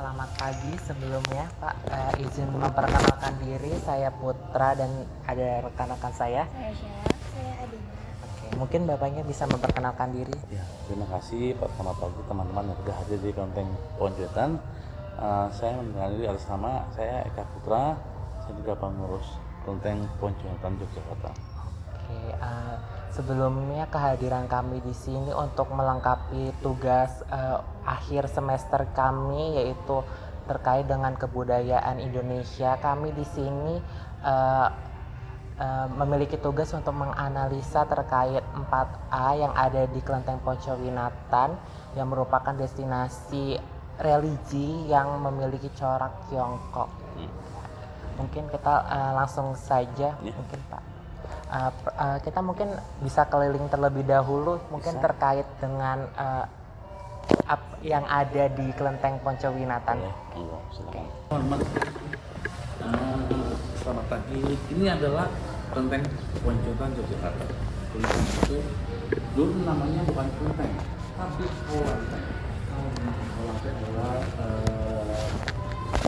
selamat pagi. Sebelumnya Pak, izin memperkenalkan diri, saya Putra dan ada rekan-rekan saya. Saya Syara, saya Adina. Oke, mungkin Bapaknya bisa memperkenalkan diri. Ya, terima kasih Pak. Selamat pagi teman-teman yang sudah hadir di Kelenteng Pohon Jembatan. Saya mengenal diri atas nama saya Eka Putra. Saya juga pengurus Kelenteng Pohon Jembatan Yogyakarta. Oke, sebelumnya kehadiran kami di sini untuk melengkapi tugas akhir semester kami, yaitu terkait dengan kebudayaan Indonesia. Kami di sini memiliki tugas untuk menganalisa terkait 4A yang ada di Kelenteng Poncowinatan, yang merupakan destinasi religi yang memiliki corak Tiongkok. Mungkin kita langsung saja, mungkin Pak. Kita mungkin bisa keliling terlebih dahulu, mungkin bisa. Terkait dengan yang ada di Kelenteng Poncowinatan. Silakan. Selamat pagi. Ini adalah Kelenteng Poncowinatan Yogyakarta. Kelenteng itu dulu namanya bukan kelenteng, tapi kelenteng.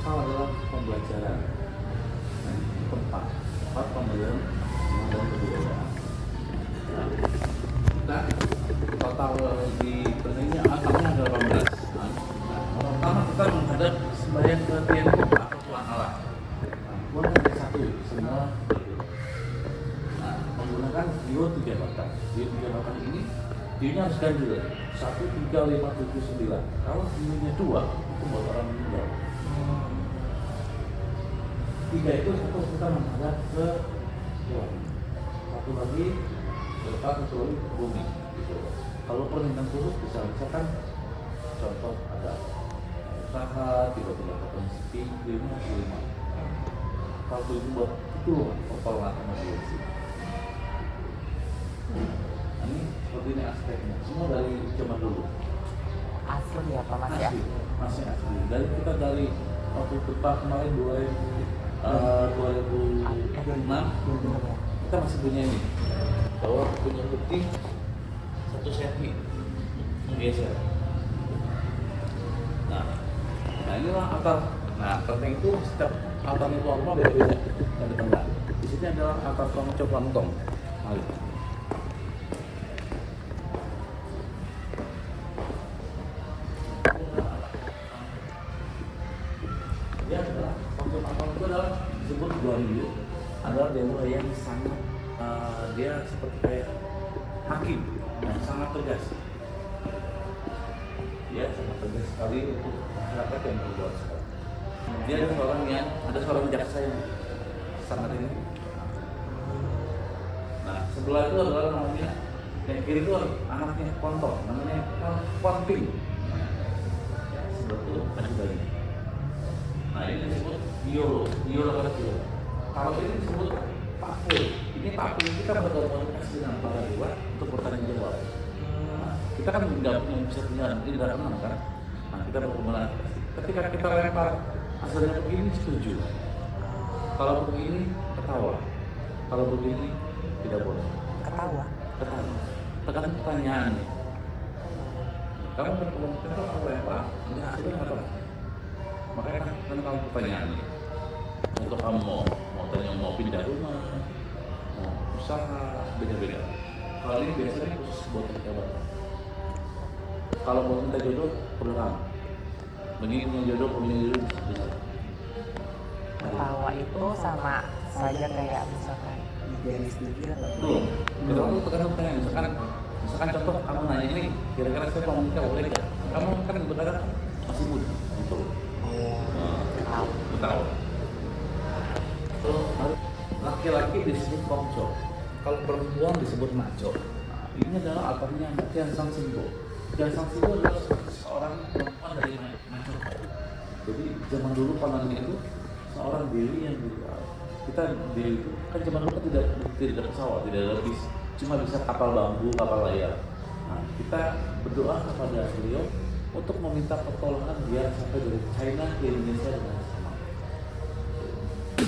Adalah pembelajaran, tempat pembelajaran dan kebudayaan. Nah, total di persennya angkanya ada 18. Pertama kita menghadap sembahyang ke Tiongkok atau Tuhan Allah. Tuhan ada satu, semua. Nah, menggunakan dio 3 batang. Dio 3 batang ini, dionya harus ganjil. 1, 3, 5, 7, 9. Kalau dionya 2, itu buat orang meninggal. 3 itu satu kita menghadap ke Tuhan. Satu lagi ke depan, satu lagi ke bumi. Gitu. Kalau permintaan khusus misalkan contoh ada usaha tiba-tiba ketemu sepi, dia masih 5. Kalau itu buat itu pertolongan sama dia sih. Ini seperti ini aspeknya. Semua dari zaman dulu. Asli ya Pak, Mas ya? Masih asli. Dari kita dari waktu depan kemarin 2006 kita masih punya ini. Bahwa punya bukti 1 cm menggeser. Nah inilah altar. Nah kelenteng itu setiap altar itu apa beda-beda dari tengah. Di sini adalah altar Poncowinatan. Dia adalah Poncowinatan itu adalah disebut Guanyu, adalah dewa yang sangat dia seperti kayak hakim yang sangat tegas. Dia sangat tegas sekali untuk masyarakat yang berbuat salah. Dia ada seorang jaksa yang sangat ini. Nah sebelah itu adalah namanya yang kiri itu anaknya Kontol, namanya Konping. Sebelah itu ada dari. Nah ini disebut Biolo pada Biolo. Kalau ini disebut Pakul. Ini Pakul kita berkomunikasi dengan para dewa untuk bertanggung jawab. Kita kan nggak bisa punya ini tidak kenal kan? Nah kita berkomunikasi. Ketika kita lempar hasilnya begini setuju. Kalau begini ketawa. Kalau begini tidak boleh. Ketawa. Tekan pertanyaan nih. Kamu berkomunikasi apa ya Pak? Enggak hasilnya apa? Makanya kan kamu pertanyaan nih. Untuk kamu mau tanya mau pindah rumah, mau usaha, beda-beda. Kalau ini biasanya khusus buat pejabat. Kalau mau minta jodoh, perlu kamu. Begini punya jodoh bisa. Ketawa itu sama saja kayak misalkan idealis diri atau Tuh, kita tuh tekan pertanyaan. Misalkan contoh kamu nanya ini, kira-kira saya mau nikah boleh nggak? Kamu kan berkata masih muda, gitu. Tahu. Laki-laki disebut kongco, kalau perempuan disebut maco. Nah, ini adalah altarnya Tian Sang Simbo. Tian Sang Simbo adalah seorang perempuan dari maco. Jadi zaman dulu pandangan itu seorang dewi yang kita dewi itu kan zaman dulu kan tidak pesawat, tidak ada bis, cuma bisa kapal bambu, kapal layar. Nah, kita berdoa kepada beliau untuk meminta pertolongan biar sampai dari China ke Indonesia dengan sama.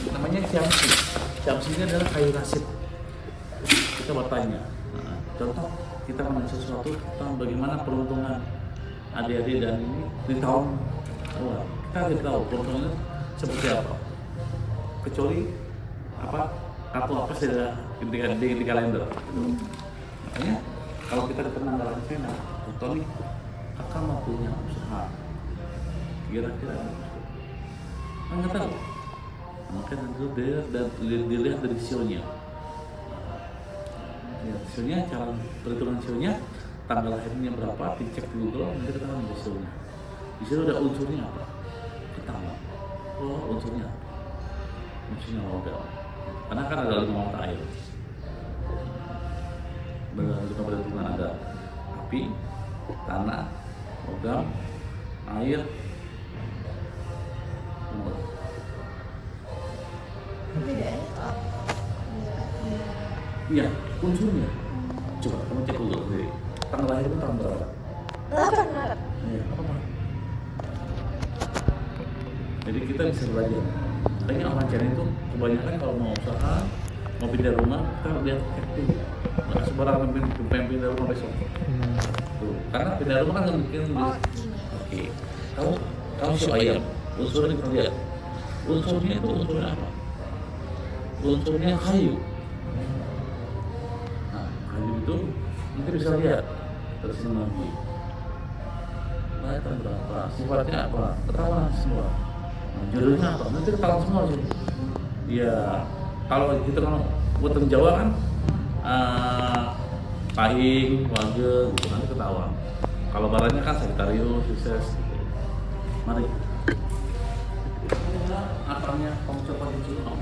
Namanya Ciamsi. Ciamsi ini adalah kayu nasib. Kita bertanya. Nah, contoh kita menanya sesuatu tentang bagaimana peruntungan adik-adik dan ini di tahun kita kita tidak tahu kelontongnya seperti apa. Kecuali apa kartu apa saja di kalender. Makanya kalau kita ketemu dalam pena, contoh nih, kakak mau punya usaha, kira-kira nggak tahu. Maka tentu dia dan dilihat dari sionya. Ya, sionya, cara perhitungan sionya, tanggal lahirnya berapa, dicek di Google, nanti kita tahu di sionya. Di situ ada unsurnya apa? Pertama, unsurnya apa? Unsurnya logam. Karena kan ada 5 mata air. Bentuk perhitungan ada api, tanah, logam, air, nomor. Perbedaannya itu apa? Iya, unsurnya. Coba kamu cek dulu sendiri. Tanggal lahir itu tanggal berapa? 8 Maret. Iya, apa Pak? Jadi kita bisa belajar. Makanya orang Cina itu kebanyakan kalau mau usaha, mau pindah rumah, kita lihat cek dulu. Nggak sembarangan pindah rumah besok. Tuh, karena pindah rumah kan nggak mungkin. Oh, gini. Oke, kamu si ayam, unsurnya kita lihat. Unsurnya itu unsurnya apa? Unsurnya kayu. Nah, kayu itu nanti bisa lihat terus lagi. Nah, berapa? Sifatnya apa? Ketahuan semua. Nah, jodohnya apa? Nanti ketahuan semua sih. Iya, kalau gitu kan buatan Jawa kan pahing, wage, gitu nanti ketahuan. Kalau barannya kan Sagittarius, Pisces. Gitu. Mari. Akarnya kamu coba dicium.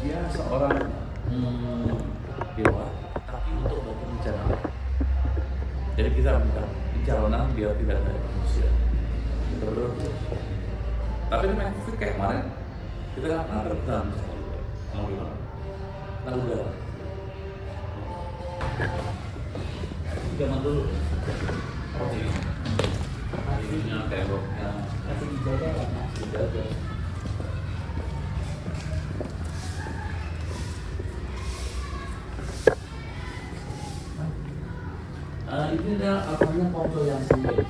Dia seorang dewa, tapi untuk bagi bencana. Jadi kita minta pencalonan biar tidak ada manusia. Betul. Tapi memang COVID kayak kemarin kita nggak pernah terbang mau gimana? Lalu udah. Zaman dulu. Oh ini. Ininya temboknya masih dijaga. Ini adalah apanya Pongco yang sakti.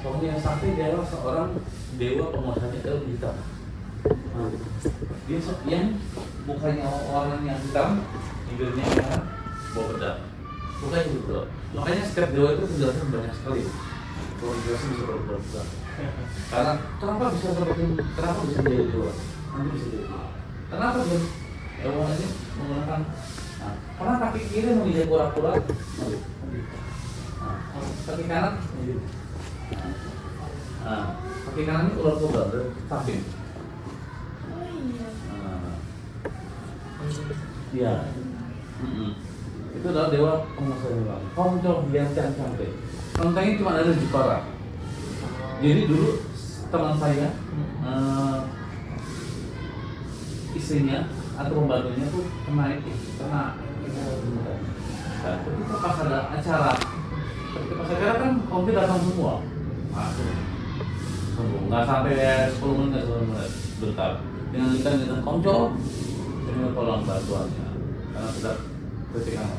Pongco yang sakti dia adalah seorang dewa penguasanya ilmu hitam. Dia yang mukanya orang yang hitam, bibirnya merah, bawa pedang. Bukan gitu. Makanya setiap dewa itu penjelasan banyak sekali. Kalau penjelasan bisa berubah-ubah. Karena kenapa bisa jadi dewa? Nanti bisa jadi dewa. Kenapa dia dewa ini menggunakan? Nah, karena kaki kiri mau dijadi pura-pura. Kaki kanan, kaki kanan ini ular kobra dari samping. Oh iya. Iya. Itu adalah dewa penguasa dewa. Pongco yang cantik. Kelentengnya cuma ada di Jepara. Jadi dulu teman saya, istrinya atau pembantunya tuh kena. Dan ketika pas ada acara. Ketika saya kan kompi datang semua, nggak sampai 10 menit, bentar. Dengan kita minta konco, saya minta tolong bantuannya, karena sudah kritikan.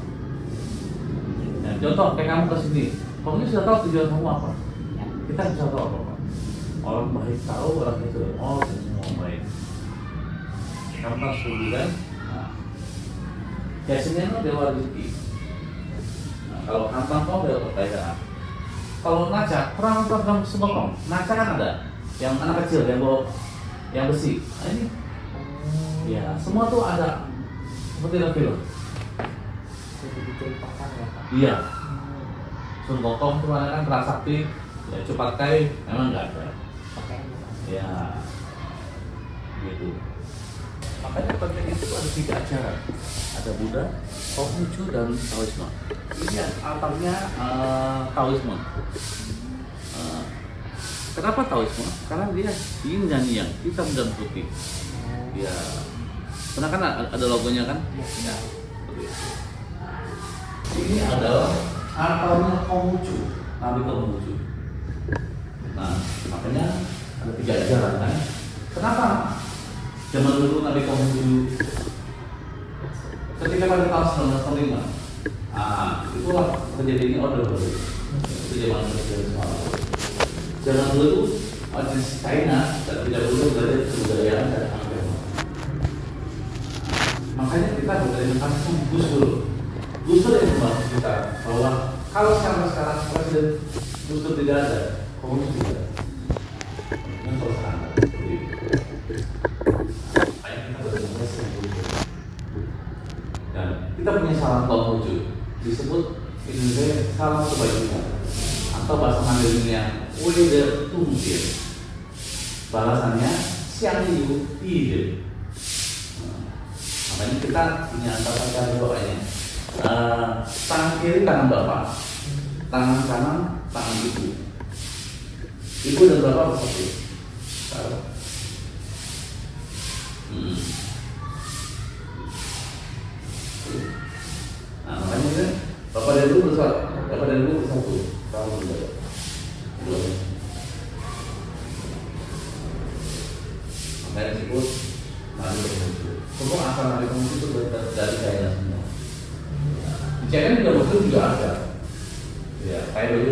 Nah, contoh kayak kamu ke sini, kamu sudah tahu tujuan kamu apa? Kita bisa tahu apa? Orang baik tahu, orang itu, oh semua baik. Kamu harus setuju kan? Biasanya itu dewa rezeki. Kalau hambang kau udah percaya. Kalau ngaca, pernah nonton kamu sebelum ngaca kan ada, yang anak kecil yang bawa yang besi. Nah, ini, ya semua tuh ada seperti dalam film. Jadi diceritakan ya Pak. Iya. Sun Gokong tuh kan prasakti, ya cepat kai memang nggak ada. Ya, gitu. Makanya konten itu ada 3 acara. Ada Buddha, Konghucu, dan Taoisme. Ini latarnya Taoisme. Kenapa Taoisme? Karena dia yin dan yang, hitam dan putih. Ya, karena kan ada logonya kan? Ya. Ini adalah latarnya Konghucu, Nabi Konghucu. Nah, makanya ada 3 ajaran kan? Kenapa? Zaman dulu Nabi Konghucu ketika pada tahun 1905, itulah terjadinya order baru. Itu zaman presiden semalam. Zaman dulu Orang China tidak perlu dari kebudayaan dan agama. Makanya kita berterima kasih Gus Dur. Gus Dur yang membantu kita bahwa kalau sekarang presiden Gus Dur tidak ada, komunis tidak ada. Ini perasaan. Ayo kita berterima kasih Gus Dur. Dan kita punya salam Konghucu disebut Indonesia salam kebajikan atau bahasa Mandarinnya Weder Tungkir. Balasannya siang itu ide. Makanya kita punya tata cara doanya. Tangan kiri tangan bapak, tangan kanan tangan ibu. Ibu dan bapak bersatu. Nah, makanya kan bapak dan ibu bersatu, bapak dan ibu bersatu. Kamu bersatu. Makanya disebut Nabi Konghucu. Semua asal Nabi Konghucu itu dari China semua. Di China juga Muslim juga ada. Ya, kayak baju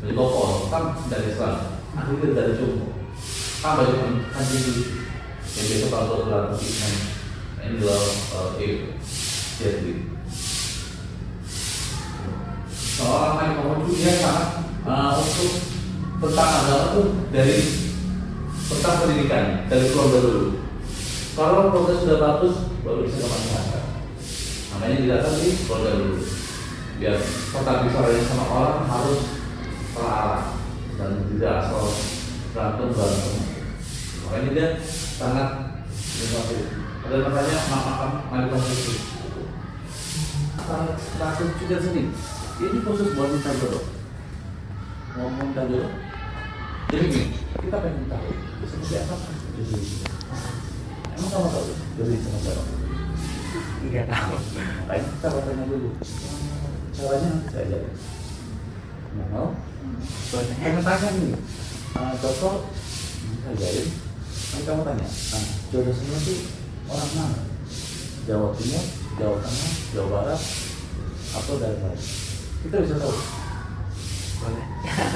koko kan dari Islam, akhirnya dari Jumbo. Kan baju kanji yang biasa kalau berlalu Islam, ini adalah jadi. Seorang Nabi Konghucu dia sangat untuk tentang agama itu dari tentang pendidikan dari keluarga dulu. Kalau keluarga sudah bagus, baru bisa ke masyarakat. Makanya didatang di keluarga dulu. Biar tetap bisa berani sama orang harus terarah dan tidak asal berantem. Makanya dia sangat innovatif. Ada namanya makam Nabi Konghucu. Takut juga sini. Ini khusus buat minta jodoh. Ngomong minta jodoh. Jadi gini, kita pengen tahu seperti apa jodoh itu. Emang kamu tahu jodoh itu sama siapa? Nggak tahu. Makanya kita bertanya dulu. Caranya saya ajarin. Nggak mau? Boleh. Pengen tanya nih, dokter saya ajarin. Nanti kamu tanya, jodoh semua itu orang mana? Jawa Timur, Jawa Tengah, Jawa Barat, atau dari lain? Kita bisa tahu. Boleh.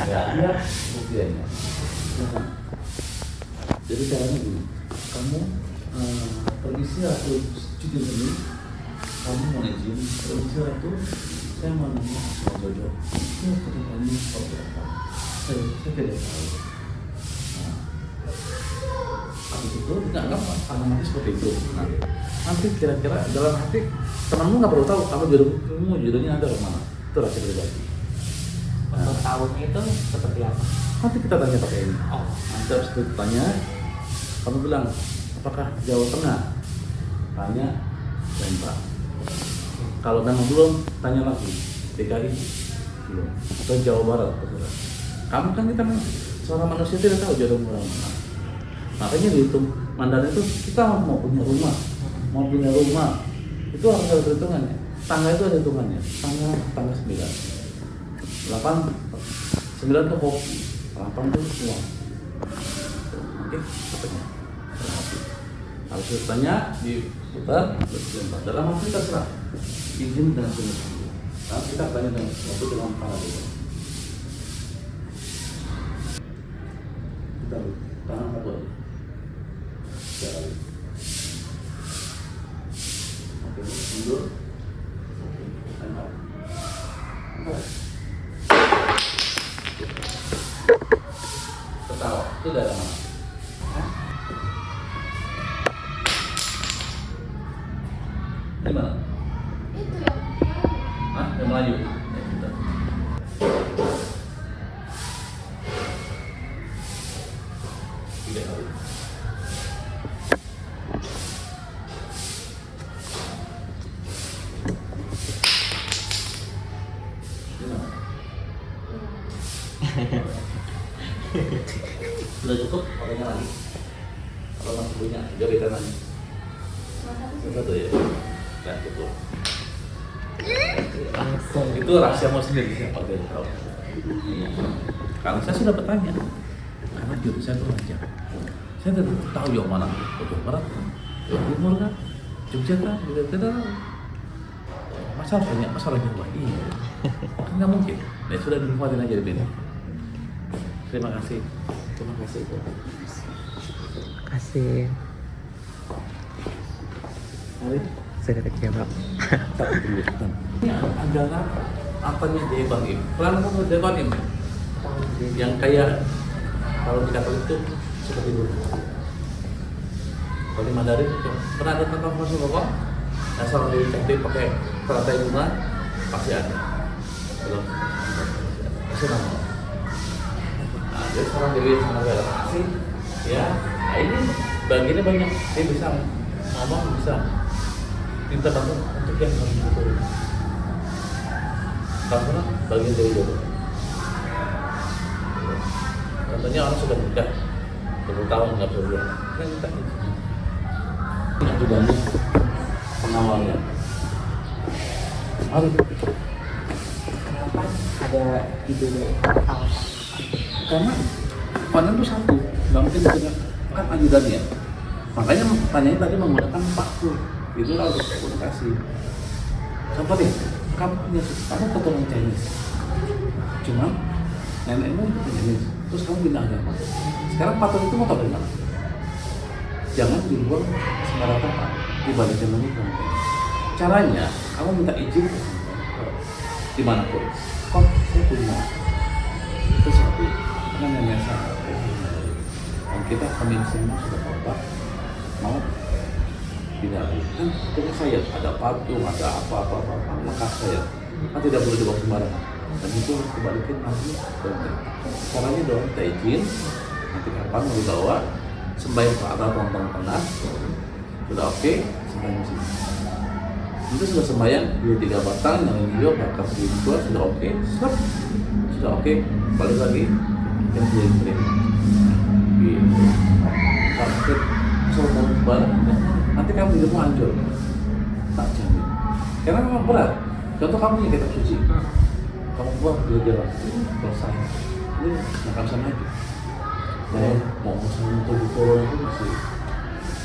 Ya, iya buktiannya. Jadi caranya gini, kamu permisi atau cuti dulu, kamu mau izin, permisi itu saya mau nanya soal jodoh. Itu ketentuannya seperti apa? Saya tidak tahu. Nah, habis itu nggak gampang, mati seperti itu. Nah, nanti kira-kira dalam hati temanmu nggak perlu tahu kamu jodohnya ada orang mana. Itu rahasia pribadi. Untuk tahunnya itu seperti apa? Nanti kita tanya pakai ini. Oh, Nanti habis itu tanya, kamu bilang apakah Jawa Tengah? Tanya Lembang. Kalau memang belum, tanya lagi DKI belum atau Jawa Barat. Kamu kan kita seorang manusia tidak tahu jodoh orang mana. Makanya dihitung Mandarin itu kita mau punya rumah itu harus ada perhitungannya. Tangga itu ada hitungannya. Tangga 9. 9 itu hoki, 8 itu uang. Oke, katanya. Harus ditanya, diputar, dilempar. Dalam waktu terserah. Izin dan sunnah. Nah, kita tanya dengan waktu dengan tangan itu. Kita tangan satu. Sekali. Oke, mundur. Oke, lempar. Ketawa, itu dari mana? Di mana? Itu yang Hah? Yang Melayu? Ya, kita. Tiga kali. Di mana? Sudah cukup? Pakainya lagi? Kalau masih punya, jarikan lagi. Satu ya? Nah, cukup. langsung. Itu rahasiamu sendiri, siapa dia tahu. Kalau saya sudah bertanya, karena jodoh saya itu lancar. Saya tidak tahu yang mana, Jawa Barat, Jawa Timur kan, Jogja kan, tidak tahu. Masa banyak masalah Jawa? Iya, kan nggak mungkin. Ya sudah dinikmatin aja di sini. Terima kasih. Terima kasih. Kasih. Mari. Sudah kecewa. Tak tunjukkan. Ini adalah apanya Dewan Im. Pernah kamu Dewan Im? Yang kayak kalau di Katolik itu seperti dulu. Kalau di Mandarin pernah ada tentang masuk pokok? Nah, seorang Dewi cantik pakai teratai bunga pasti ada. Belum? Pasti nama. Nah, jadi seorang Dewi sangat relasi. Ya, nah ini bagiannya banyak. Dia bisa ngomong, bisa minta bantuan untuk yang harus betul. Karena bagian dari dulu. Contohnya orang sudah nikah 20 tahun nggak bisa buat, kan minta izin. Ini ajudannya pengawalnya. Mari. Kenapa ada ide awal? Karena panen itu satu, nggak mungkin dengan kan ajudannya. Makanya tanyanya tadi menggunakan Pak Pur. Itu harus komunikasi. Contoh deh, kamu keturunan Chinese, cuma nenekmu Chinese, terus kamu pindah agama. Sekarang patung itu mau tahu dari mana? Jangan di luar sembarang tempat, ibadah zaman itu. Caranya, kamu minta izin ke dimanapun. Kok saya punya sesuatu, karena nenek saya. Dan kita kami semua sudah tobat, mau tidak kan punya saya ada patung, ada apa maka saya kan tidak boleh dibawa sembarangan dan itu harus dibalikin nanti caranya doang minta izin nanti kapan mau dibawa sembahyang ke arah ruang tengah sudah oke sembahyang sini itu sudah sembahyang 2-3 batang yang hijau bakar sedikit sudah oke sudah oke balik lagi yang sering gitu sampai semua barang nanti kamu hidupmu hancur, tak jamin. Karena memang berat. Contoh kamu punya kitab suci, kamu buat dia jalan, selesai. Ini nggak akan bisa maju. Dan mau usaha untuk di corona itu masih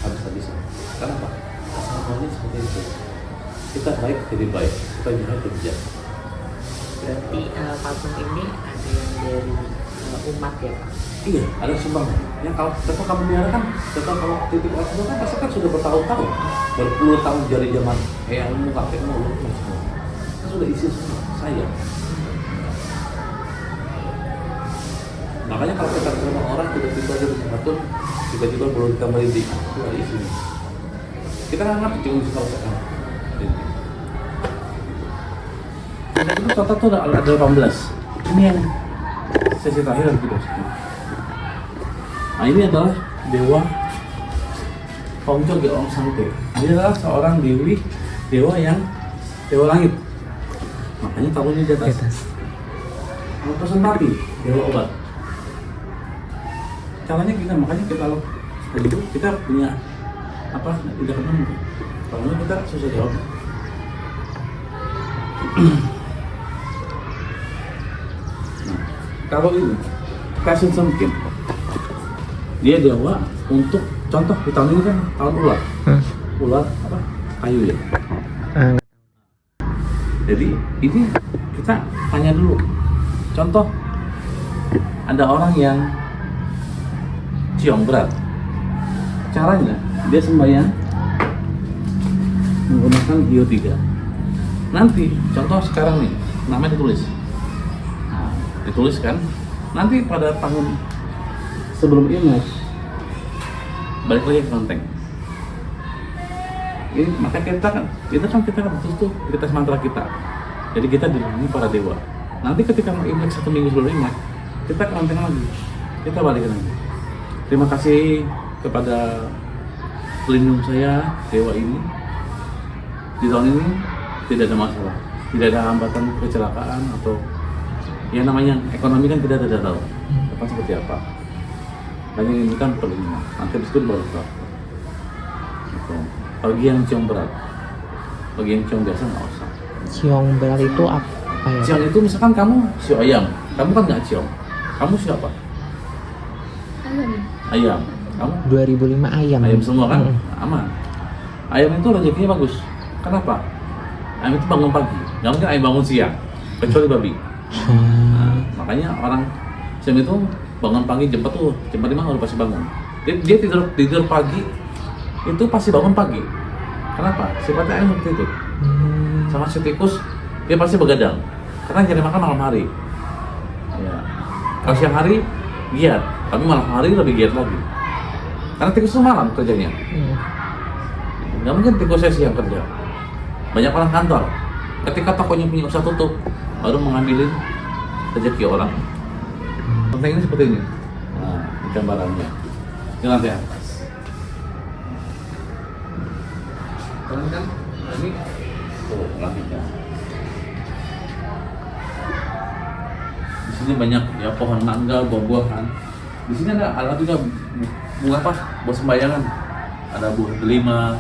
habis-habisan. Kenapa? Asalnya seperti itu. Kita baik jadi baik, kita jahat jadi jahat. Berarti patung ini ada yang dari umat ya Pak? Iya, ada sumbangan. Yang kalau tetap kamu biara kan, tetap kalau titik waktu kan pasti kan sudah bertahun-tahun, berpuluh tahun dari zaman eyangmu, kakekmu, lu semua. Kan sudah isi semua saya. Makanya kalau kita ketemu orang tiba-tiba ada patung, tiba-tiba baru kita merintih, itu ada isinya. Kita nggak ngerti cuma bisa kalau itu contoh tuh ada 18. Ini yang sesi terakhir dari video ini. Nah ini adalah dewa Hongco Geong Sangte. Dia adalah seorang dewa yang dewa langit. Makanya taruhnya di atas. Representatif dewa obat. Caranya makanya kita kalau itu kita punya apa tidak ketemu. Kalau kita susah jawab. Nah, kalau ini kasih sempit. Dia dewa untuk contoh di tahun ini kan tahun ular, ular apa kayu ya. Jadi ini kita tanya dulu. Contoh ada orang yang ciong berat. Caranya dia sembahyang menggunakan Hio 3. Nanti contoh sekarang nih namanya ditulis. Nah, ditulis kan. Nanti pada tahun sebelum Imlek balik lagi ke kelenteng. Ini maka kita kan betul tuh kita mantra kita. Jadi kita dilindungi para dewa. Nanti ketika mau Imlek 1 minggu sebelum Imlek, kita ke kelenteng lagi. Kita balik lagi. Terima kasih kepada pelindung saya dewa ini. Di tahun ini tidak ada masalah, tidak ada hambatan kecelakaan atau yang namanya ekonomi kan kita tidak tahu apa seperti apa. Hanya ini kan perlindungan. Nanti habis itu baru tahu. Gitu. Bagi yang ciong berat, bagi yang ciong biasa nggak usah. Ciong berat itu apa ya? Ciong itu misalkan kamu sio ayam, kamu kan nggak ciong. Kamu siapa? Ayam. Kamu? 2005 ayam. Ayam semua kan? Aman. Ayam itu rezekinya bagus. Kenapa? Ayam itu bangun pagi. Nggak mungkin ayam bangun siang, kecuali babi. Nah, makanya orang Islam itu bangun pagi jam 4 tuh, jam 5 udah pasti bangun. Dia tidur pagi itu pasti bangun pagi. Kenapa? Sifatnya seperti itu. Sama si tikus dia pasti begadang karena cari makan malam hari. Ya. Kalau siang hari giat, tapi malam hari lebih giat lagi. Karena tikus itu malam kerjanya. Nggak mungkin tikusnya siang kerja. Banyak orang kantor. Ketika tokonya punya usaha tutup, baru mengambilin rezeki orang. Penting ini seperti ini. Nah, gambarannya. Ini lantai atas. Keren kan? Nah, ini tuh lantainya. Di sini banyak ya pohon mangga, buah-buahan. Di sini ada juga bunga apa? Buat sembayangan. Ada buah delima.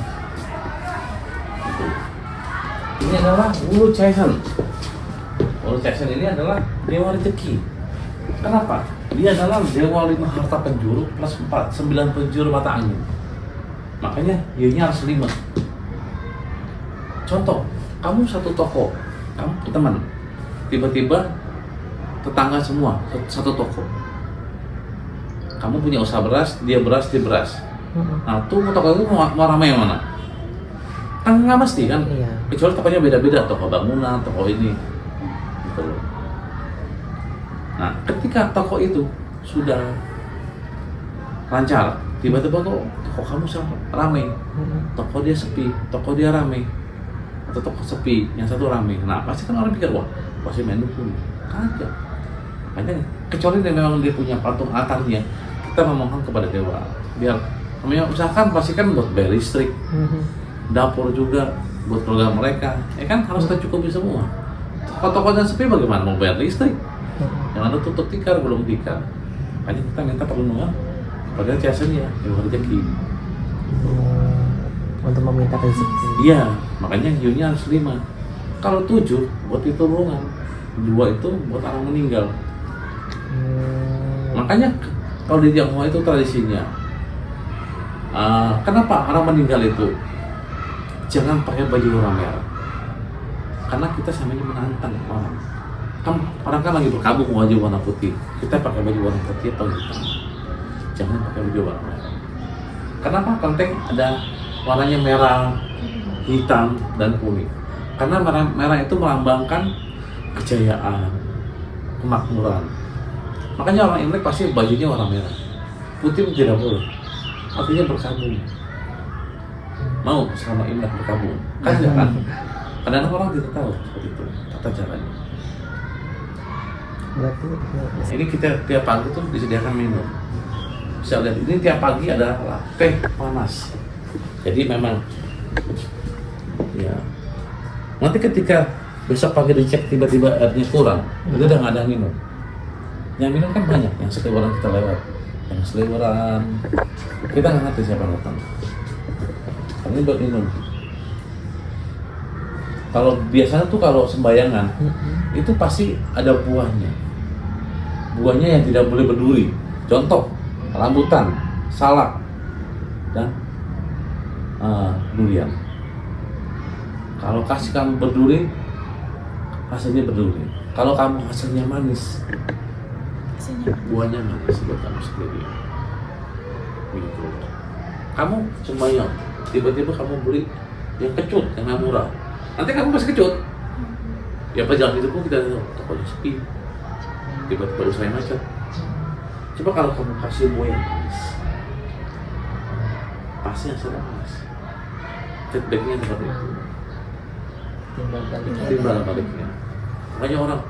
Gitu. Ini adalah Wu Chaisen. Wu Chaisen ini adalah dewa rezeki. Kenapa? Dia adalah dewa 5 harta penjuru plus 9 penjuru mata angin. Makanya nya harus 5. Contoh, kamu satu toko, kamu teman, tiba-tiba tetangga semua satu toko. Kamu punya usaha beras, dia beras. Nah, tuh toko itu mau ramai yang mana? Kan nggak mesti kan? Iya. Kecuali tokonya beda-beda, toko bangunan, toko ini, gitu loh. Nah, ketika toko itu sudah lancar, tiba-tiba kok toko kamu ramai, toko dia sepi, toko dia ramai, atau toko sepi, yang satu ramai. Nah, pasti kan orang pikir, wah, pasti main dukun. Kagak. Makanya, kecuali dia memang dia punya patung altarnya, kita memohon kepada dewa. Biar, namanya usahakan pastikan buat bayar listrik, dapur juga, buat keluarga mereka. Ya kan, harus tercukupi semua. Toko-toko yang sepi bagaimana mau bayar listrik? Yang ada tutup tikar, belum tikar. Makanya kita minta perlindungan kepada Chasen ya, dewa rezeki. Untuk meminta rezeki. Iya, makanya hiunya harus 5. Kalau 7 buat pertolongan, 2 itu buat orang meninggal. Makanya kalau di Tionghoa itu tradisinya, kenapa orang meninggal itu jangan pakai baju warna merah? Karena kita samanya menantang orang. Orang kan lagi berkabung wajah warna putih, kita pakai baju warna putih atau hitam. Jangan pakai baju warna merah. Kenapa? Konteks ada warnanya merah, hitam, dan kuning. Karena merah itu melambangkan kejayaan, kemakmuran. Makanya orang Imlek pasti bajunya warna merah. Putih tidak boleh. Artinya berkabung. Mau sama Imlek berkabung? Kan enggak kan? Kadang-kadang orang tidak tahu seperti itu tata caranya. Berarti Ini kita tiap pagi tuh disediakan minum. Bisa lihat ini tiap pagi ada teh panas. Jadi memang ya. Nanti ketika besok pagi dicek tiba-tiba airnya kurang, itu udah nggak ada minum. Yang minum kan banyak, yang seliweran kita lewat, yang seliweran kita nggak ngerti siapa yang datang. Ini buat minum. Kalau biasanya tuh kalau sembayangan itu pasti ada buahnya. Buahnya yang tidak boleh berduri. Contoh, rambutan, salak, dan durian. Kalau kasih kamu berduri, hasilnya berduri. Kalau kamu hasilnya manis, buahnya manis buat kamu sendiri. Gitu. Kamu sembahyang, tiba-tiba kamu beli yang kecut, yang murah. Nanti kamu pasti kecut. Ya perjalanan itu pun kita tokonya sepi. Tiba-tiba usahanya macet. Coba kalau kamu kasih buah yang manis, pasti hasilnya manis. Feedbacknya seperti itu. Timbal baliknya. Makanya orang,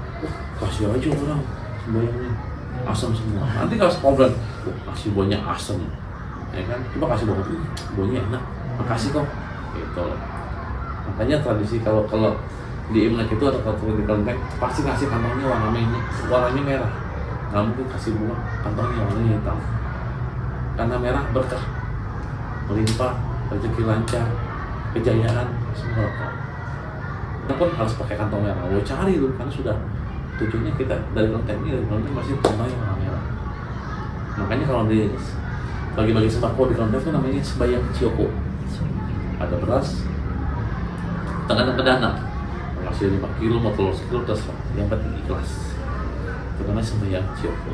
kasih aja orang sembayangnya asam semua. Nanti kalau komplain, kasih buahnya asam, ya kan? Coba kasih buahnya enak, makasih kok. Gitu. Makanya tradisi kalau di Imlek itu ada kalau di kelenteng pasti ngasih kantongnya warnanya merah. Nggak mungkin kasih bunga kantongnya warnanya hitam. Karena merah berkah, melimpah, rezeki lancar, kejayaan, semua lengkap. Kita pun harus pakai kantong merah. Lo cari dulu karena sudah tujuannya kita dari kelenteng ini, dari kelenteng pasti kantongnya warna merah. Makanya kalau di bagi-bagi sembako di kelenteng itu namanya sembayang cioko. Ada beras, kadang-kadang kedana, kasih 5 kilo, mau telur sekilo, terserah. Yang penting ikhlas. Itu namanya sembahyang cioko.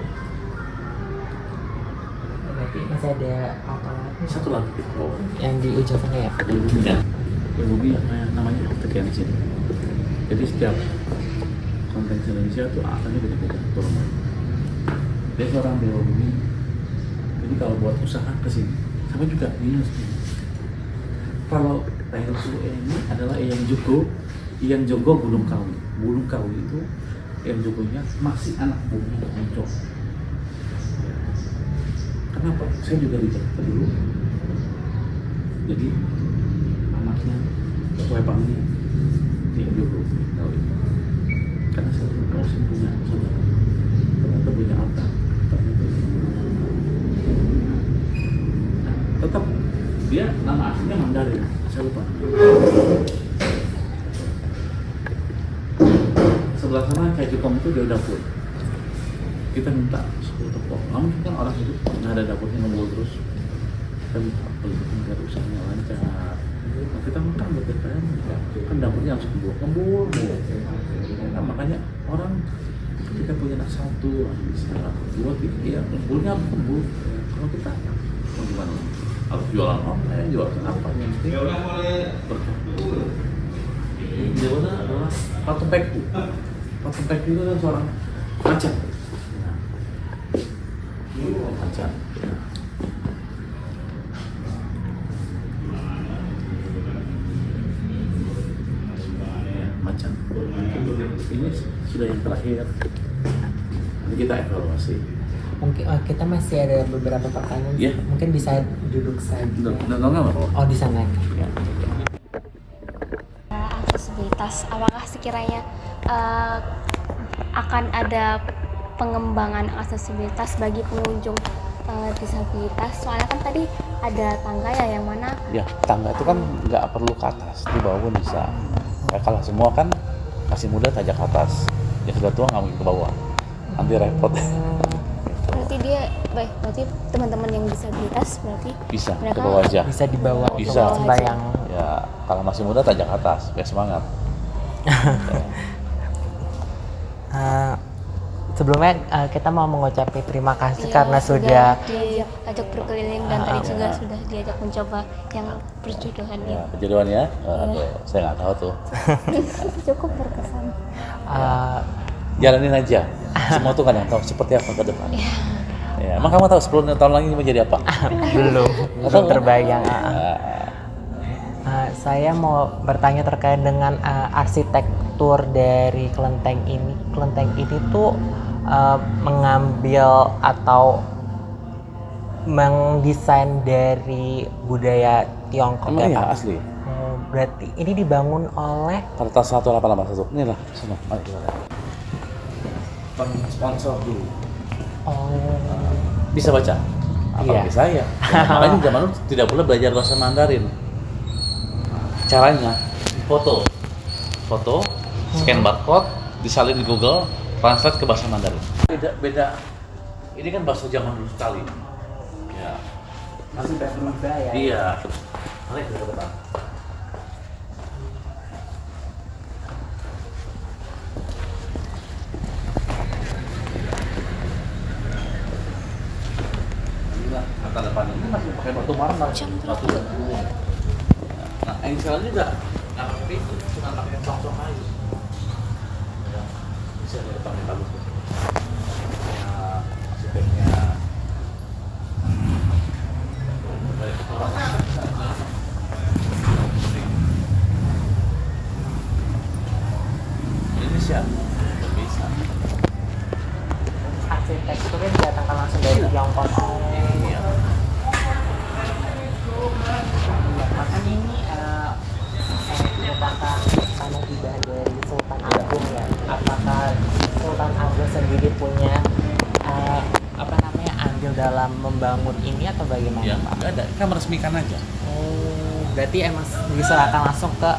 Berarti masih ada apa lagi? Satu lagi di bawah. Yang di ujung sana ya? Yang bumi namanya Octagenesis. Jadi setiap konten Indonesia itu asalnya beda-beda turun. Dia seorang dewa bumi. Jadi kalau buat usaha ke sini, sama juga minus. Kalau Taylor Swift ini adalah Eyang Jogo Gunung Kawi. Gunung Kawi itu Eyang Jogonya masih anak bumi muncul. Kenapa? Saya juga di Jakarta dulu. Jadi anaknya Webangnya Eyang Jogo Kawi. Karena saya punya saudara, ternyata punya harta, tetap dia nama aslinya Mandarin, saya lupa. Sebelah sana kayak Jepang itu dia dapur. Kita minta 10 tepung. Namun kan orang itu nggak ada dapurnya ngebul terus. Kita minta pelitukan biar usahanya lancar. Nah, kita makan betul kan dapurnya harus kembur. Nah, makanya orang ketika punya anak satu, bisa 2, 3, ya kembulnya harus kembur. Kalau kita gimana? Harus jualan online, jualan apa yang penting berkah. Jawabannya adalah patung Pektu. Patung Pektu itu kan seorang macan. Macan. Macan. Ini sudah yang terakhir. Nanti kita evaluasi. Mungkin kita masih ada beberapa pertanyaan. Iya. Mungkin bisa duduk saja. Nggak apa-apa. Oh, di sana. Ya. Aksesibilitas, apakah sekiranya akan ada pengembangan aksesibilitas bagi pengunjung disabilitas? Soalnya kan tadi ada tangga ya, yang mana Ya, tangga itu kan nggak perlu ke atas, di bawah pun bisa. Ya, kalau semua kan masih muda tajak ke atas, ya sudah tua nggak mungkin ke bawah, nanti repot. berarti teman-teman yang disabilitas berarti Bisa ke mereka bawah aja. Bisa dibawa Bisa. untuk sembahyang. Ya, kalau masih muda tajak ke atas, biar semangat. Sebelumnya kita mau mengucapkan terima kasih Iya, karena sudah diajak berkeliling dan tadi juga sudah diajak mencoba yang perjodohan Ya, ya. perjodohan ya. Aduh, saya nggak tahu tuh. Cukup berkesan. Jalanin aja. Semua tuh kadang tahu seperti apa ke depan. Ya, emang kamu tahu 10 tahun lagi mau jadi apa? belum terbayang. Saya mau bertanya terkait dengan arsitektur dari kelenteng ini. Kelenteng ini tuh mengambil atau mendesain dari budaya Tiongkok Emang ya iya Pak? asli. Berarti ini dibangun oleh Kertas 1881. Inilah, sana. Mari kita lihat. Sponsor dulu. Bisa baca? Apalagi saya. Makanya zaman dulu tidak boleh belajar bahasa Mandarin. Caranya foto, scan barcode, disalin di Google, translate ke bahasa Mandarin. Beda. Ini kan bahasa zaman dulu sekali. Ya. masih berubah ya. Iya. Mari kita ke depan. Inilah kata depan ini masih pakai batu marmer, batu batu. Nah, engselnya juga nggak pakai itu, cuma pakai pelacok kayu. Ya, bisa di depannya bagus. Ya, arsiteknya. Indonesia bisa. Arsitekturnya didatangkan langsung dari Tiongkok. Iya. Makanya ini merupakan tanah hibah dari Sultan Agung ya. Apakah Sultan Agung sendiri punya andil dalam membangun ini atau bagaimana Ya, Pak? nggak ada. Kita meresmikan aja. Berarti emang diserahkan langsung ke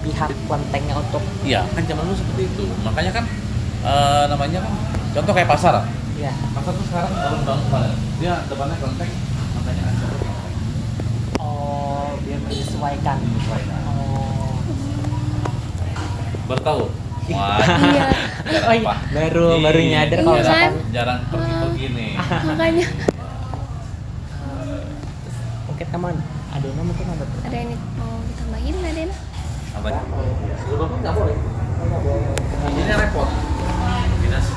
pihak kelentengnya untuk Iya, kan zaman dulu seperti itu. Makanya kan namanya kan contoh kayak pasar. ya. Pasar tuh sekarang bangun mana? Dia depannya kelenteng, makanya aja kelenteng. Biar menyesuaikan. Bertahu. Wah. Iya. Oh iya, baru nyadar kalau Iya, misalkan kan? jarang pergi nih. Makanya mungkin kamu Adena mungkin ada Ada yang mau ditambahin, Adena? Apa? Sudah bapak nggak boleh. Izinnya repot. Dinas.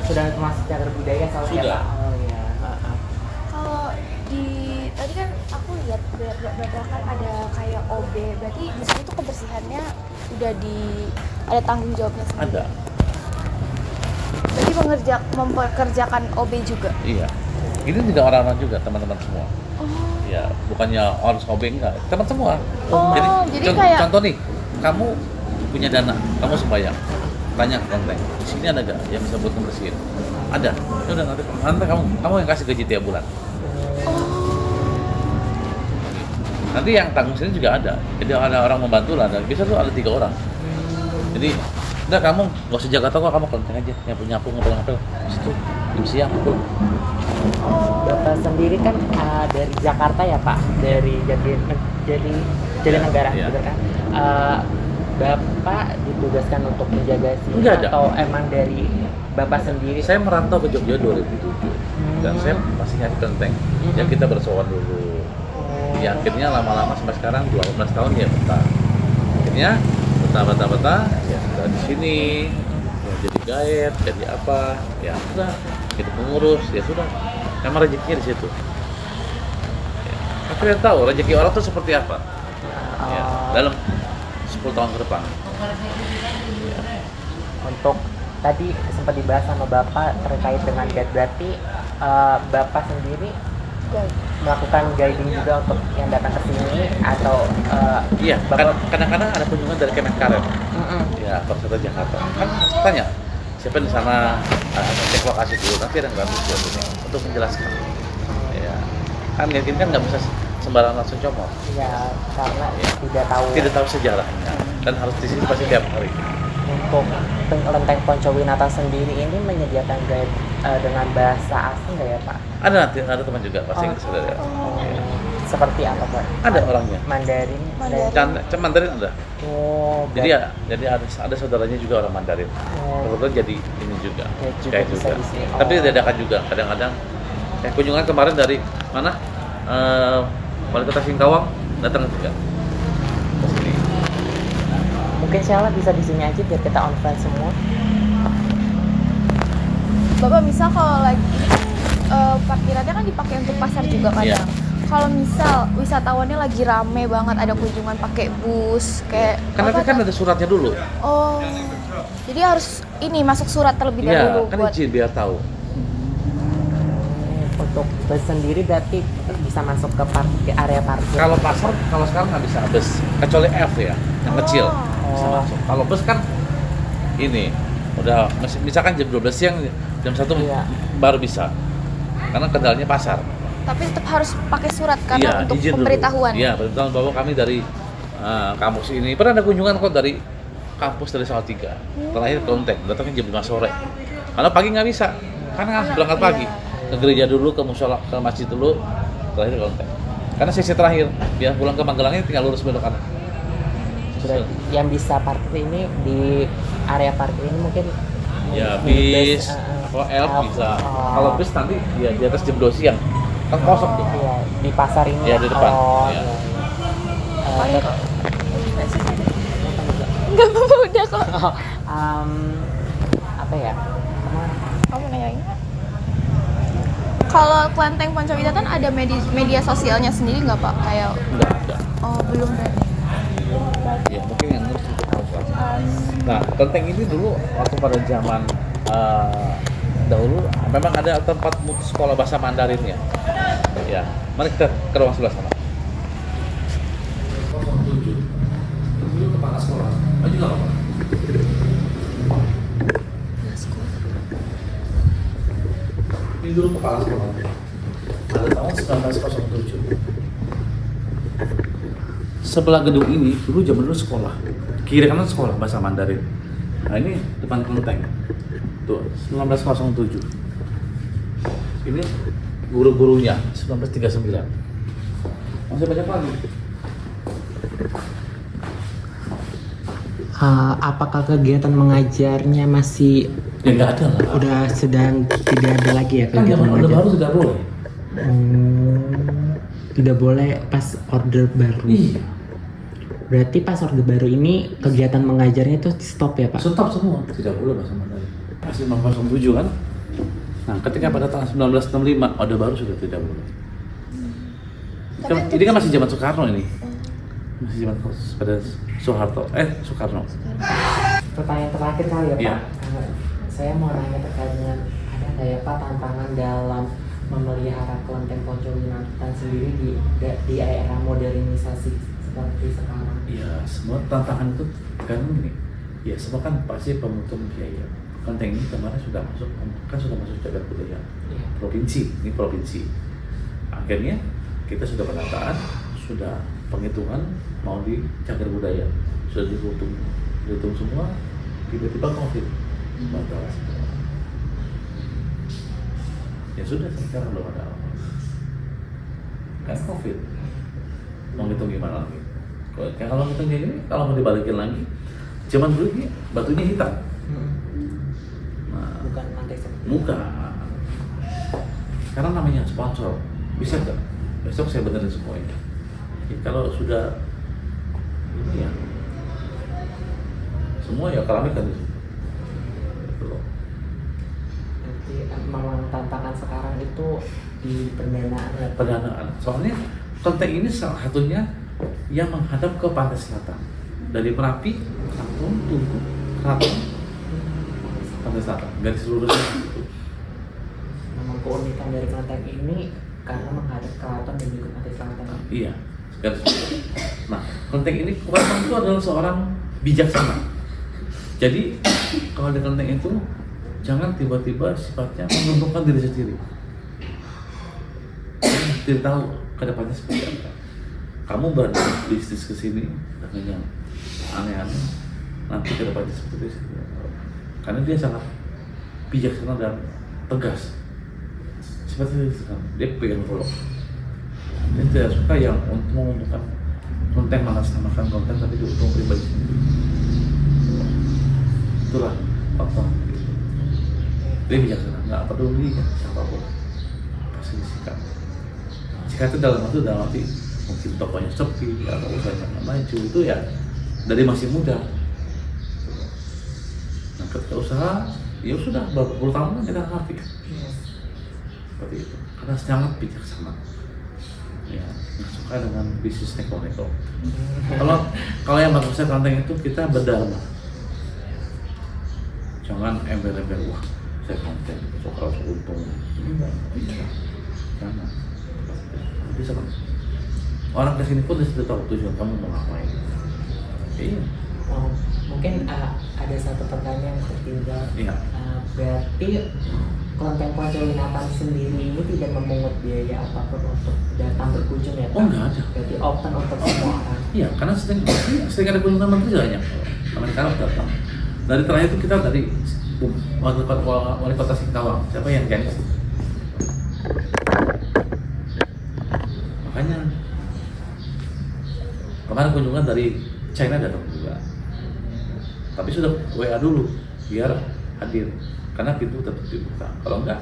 Sudah masuk cagar budaya soalnya Sudah. Pak. Oh iya. Kalau di tadi kan aku lihat beberapa kan ada kayak OB, berarti di situ tuh kebersihannya udah ada tanggung jawabnya sendiri. Ada. Berarti mempekerjakan OB juga. Iya. Ini tidak orang-orang juga teman-teman semua. Oh. Ya, bukannya harus OB enggak, teman semua. Oh, jadi kayak- contoh nih, kamu punya dana, kamu sembayang, tanya ke kelenteng, di sini ada nggak yang bisa buat ngebersihin? Ada. Ya udah nanti kamu yang kasih gaji tiap bulan. Nanti yang tanggung sini juga ada. Jadi ada orang membantu lah. Dan bisa tuh ada 3 orang. Jadi udah kamu nggak usah jaga toko, kamu kelenteng aja yang punya aku ngepel-ngepel. Situ jam siang aku. Bapak sendiri kan dari Jakarta ya Pak, dari Jatinegara Iya. gitu kan. Bapak ditugaskan untuk menjaga sini Enggak ada. atau emang dari Bapak sendiri? Saya merantau ke Jogja 2007 dan saya masih nyari kelenteng. Ya kita bersowan dulu. Ya akhirnya lama-lama sampai sekarang 12 tahun ya betah. Akhirnya betah ya sudah di sini. Ya, jadi guide, jadi apa? Ya sudah, jadi pengurus, ya sudah. Emang rezekinya di situ. Ya. Akhirnya tahu rezeki orang tuh seperti apa. Ya, dalam 10 tahun ke depan. Ya. Untuk tadi sempat dibahas sama Bapak terkait dengan guide, berarti Bapak sendiri melakukan guiding juga untuk yang datang ke sini atau Iya, Bapak kadang-kadang ada kunjungan dari Kemenkaret. Ya, Pariwisata Jakarta. Kan tanya, siapa di sana cek lokasi dulu, nanti ada nggak bisa ini untuk menjelaskan. Ya, kan gini kan nggak bisa sembarangan langsung comot. ya karena Ya. tidak tahu Sejarahnya dan harus di sini pasti tiap hari. untuk kelenteng Poncowinata sendiri ini menyediakan guide dengan bahasa asing nggak ya Pak? Ada teman juga pasti Oh. yang saudara. Ya. Seperti apa Pak? Ada orangnya. Mandarin. Mandarin ada. Oh, Jadi ada saudaranya juga orang Mandarin. Kebetulan jadi ini juga, Ya, juga kayak bisa juga. di sini. Tapi Oh. dadakan juga kadang-kadang. Kunjungan kemarin dari mana? Wali Kota Singkawang datang juga. Ke sini. Mungkin Sheila bisa di sini aja biar kita on plan semua. Bapak misal kalau lagi ini kan parkirannya kan dipakai untuk pasar juga kadang. Iya. Kalau misal wisatawannya lagi rame banget, ada kunjungan pakai bus kayak Karena Bapak kan ada suratnya dulu. Oh. Jadi harus ini masuk surat terlebih Iya, dahulu kan buat izin biar tahu. Untuk bus sendiri berarti bisa masuk ke area parkir. Kalau pasar, kalau sekarang nggak bisa bus, kecuali F ya, yang kecil bisa Oh. masuk. Kalau bus kan ini udah misalkan jam 12 siang, jam 1 Iya. baru bisa. Karena kendalanya pasar. tapi tetap harus pakai surat karena Iya, untuk izin dulu. pemberitahuan. Iya, pemberitahuan bahwa kami dari kampus ini. Pernah ada kunjungan kok dari kampus dari Salatiga. Terakhir kontak, datangnya jam 5 sore. Karena pagi nggak bisa, karena harus berangkat pagi. Ke gereja dulu, ke musola, ke masjid dulu, terakhir kontak. Karena sesi terakhir, biar pulang ke Magelangnya tinggal lurus belok kanan. Berarti yang bisa parkir ini di area parkir ini mungkin Ya bis, atau Elf bisa. Kalau bis nanti dia di atas jam 2 siang. Kan kosong tuh. Iya, di pasar ini. Iya, di depan. Oh, Iya. iya. Enggak apa-apa udah kok. Apa ya? Kemana? Kamu nanyain. Kalau Kelenteng Poncowinatan ada media sosialnya sendiri nggak Pak? Kayak Enggak. oh belum berarti. Ya mungkin yang ngurus itu kampus. Nah, kelenteng ini dulu waktu pada zaman dahulu memang ada tempat sekolah bahasa Mandarinnya. Ya, mari kita ke ruang sebelah sana. 07. Dulu kepala sekolah. Maju nggak apa? Ini dulu kepala sekolah. Pada tahun 1907. Sebelah gedung ini dulu zaman dulu sekolah. Kiri kanan sekolah bahasa Mandarin. Nah ini depan kelenteng. Tuh 1907. Ini guru-gurunya 1939. Masih banyak lagi. Apakah kegiatan mengajarnya masih Ya nggak ada lah. udah sedang tidak ada lagi ya Kan kegiatan zaman Orde mengajar? Baru tidak boleh. Tidak boleh pas order baru. Iya. Berarti pas order baru ini kegiatan mengajarnya itu stop ya Pak? Stop semua, tidak boleh bahasa Mandarin. Masih 1907 kan? Nah, ketika pada tahun 1965 Orde Baru sudah tidak boleh. Ini kan masih zaman Soekarno ini. Masih zaman pada Soekarno. Pertanyaan terakhir kali ya Pak. Iya. Saya mau nanya terkait dengan ada nggak ya Pak tantangan dalam memelihara kelenteng Poncowinatan sendiri di era modernisasi seperti sekarang? Ya, semua tantangan itu kan gini. Ya, semua kan pasti membutuhkan biaya. Kelenteng ini kemarin sudah masuk cagar budaya Iya. provinsi. Ini provinsi. Akhirnya kita sudah penataan, sudah penghitungan mau di cagar budaya, sudah dihitung semua, tiba-tiba COVID batal semua. Ya sudah, sekarang belum ada apa. Kan COVID, mau ngitung gimana lagi? Kalau ngitung kayak gini, kalau mau dibalikin lagi, zaman dulu ini batunya hitam. Nah, Bukan lantai seperti bukan. Karena namanya sponsor, bisa nggak? Besok saya benerin semuanya. Ya, kalau sudah ini ya, semua ya keramik kan di situ. Gitu loh. Nanti memang tantangan sekarang itu di pendanaan ya Pak? Pendanaan. Soalnya kelenteng ini salah satunya yang menghadap ke pantai selatan. Dari Merapi, Keraton, Tugu, Keraton, pantai selatan. Garis lurusnya itu. Memang keunikan dari kelenteng ini karena menghadap keraton dan juga pantai selatan. Iya, garis lurus. Nah, kelenteng ini Keraton itu adalah seorang bijaksana. Jadi kalau di kelenteng itu jangan tiba-tiba sifatnya menguntungkan diri sendiri. Tidak tahu ke depannya seperti apa. Kamu berbisnis ke sini dengan yang aneh-aneh, nanti ke depannya seperti itu. Karena dia sangat bijaksana dan tegas. Seperti itu kan, dia pegang golok. Dia tidak suka yang menguntungkan konten, mengatasnamakan konten, tapi diuntung pribadi sendiri. Itulah faktor. Dia bijaksana, nggak peduli kan siapapun. Pasti disikat. Sikat itu dalam arti mungkin tokonya sepi atau usahanya nggak maju, itu ya dari masih muda. Nah, ketika usaha, ya sudah berpuluh tahun kan kita ngerti kan. Seperti itu, karena sangat bijaksana. Ya, nggak suka dengan bisnis neko-neko. Kalau yang bagus saya kelenteng itu kita berdharma. Jangan ember-ember, wah saya kelenteng, soal untung. Jangan. Bisa kan? Orang kesini pun sudah tahu tujuan kamu mau ngapain. Iya. Oh, mungkin ada satu pertanyaan yang tertinggal. Iya. Berarti kelenteng Poncowinatan sendiri ini tidak memungut biaya apapun untuk datang berkunjung ya Pak? Oh, nggak ada. Berarti open untuk semua orang. Iya, karena sering ada kunjungan menteri banyak. Amerika datang. Dari terakhir itu kita dari wali kota Singkawang. Siapa yang Gens? Makanya kemarin kunjungan dari China datang juga. Tapi sudah WA dulu biar hadir. Karena pintu tetap dibuka. Kalau enggak,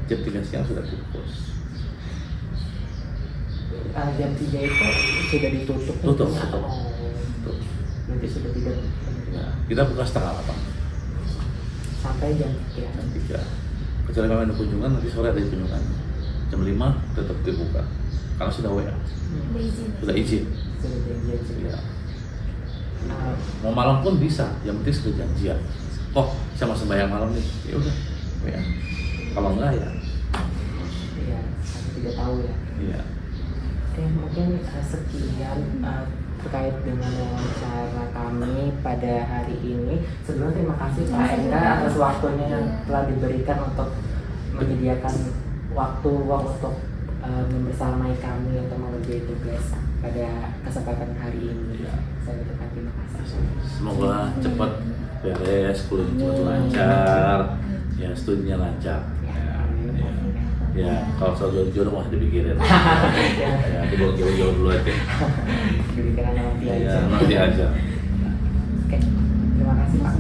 jam 3 siang sudah tutup. Jam 3 itu sudah ditutup. Tutup. Oh, nanti sudah tidak. Ya, kita buka setengah 8. Sampai jam 3. Jam 3. Kecuali kalau ada kunjungan, nanti sore ada kunjungan. Jam 5 tetap dibuka. Karena sudah WA. Berizin. Sudah izin. Sudah janjian. Ya. Mau malam pun bisa, yang penting sudah janjian. Oh, saya mau sembahyang malam nih, ya udah, ya. Kalau enggak ya, Iya, saya tidak tahu ya. iya. Oke, mungkin sekian terkait dengan wawancara kami pada hari ini. Sebelumnya terima kasih Pak Eka atas waktunya yang telah diberikan untuk menyediakan waktu luang untuk membersamai kami untuk mengerjakan tugas pada kesempatan hari ini. Iya. Saya ucapkan terima kasih. Semoga cepat beres, kuliahnya cepat lancar, ya studinya lancar. Ya, kalau soal jodoh mah dipikirin. Ya, dibawa jauh-jauh dulu aja. Diberikan nanti Ya, aja. nanti aja. Oke, terima kasih Pak.